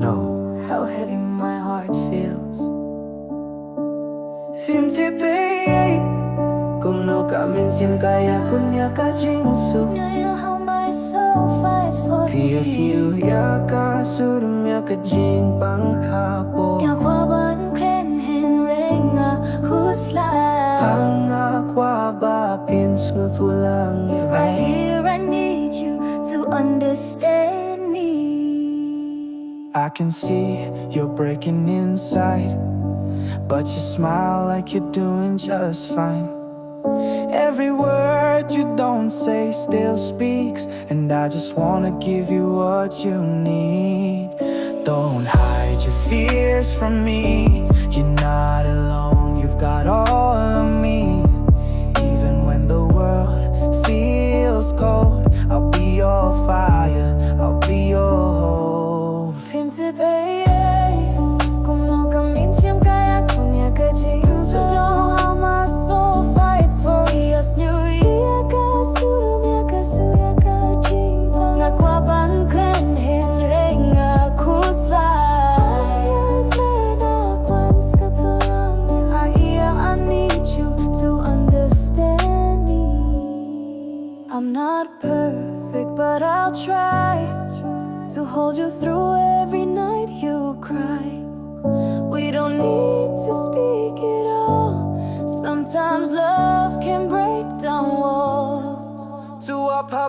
know how heavy my heart feels. Phim te bay cùng nô cả mình sim kaya kunya ka jingsu. Know how my soul fights for Pias new ya ka surum ya ka jing pang hapo. Nhà qua ban kren hen renga kusla. Hanga kwa ba pins ngu tulang Right iray. here I need you to understand me. I can see you're breaking inside, but you smile like you're doing just fine. Every word you don't say still speaks, and I just wanna give you what you need. Don't hide your fears from me. You're not alone, you've got all of me. Even when the world feels cold, I'll be your fire, I'll be your hope. Phim te bay cùng nô cả mình chiếm kaya kunya ka jingsu. Know how my soul fights for Pias new ya ka surum ya ka su ya ka jing nga qua ban kren hen renga kusla. I need you to understand me. I'm not perfect, but I'll try to hold you through every night you cry. We don't need to speak it all. Sometimes love can break down walls. To up high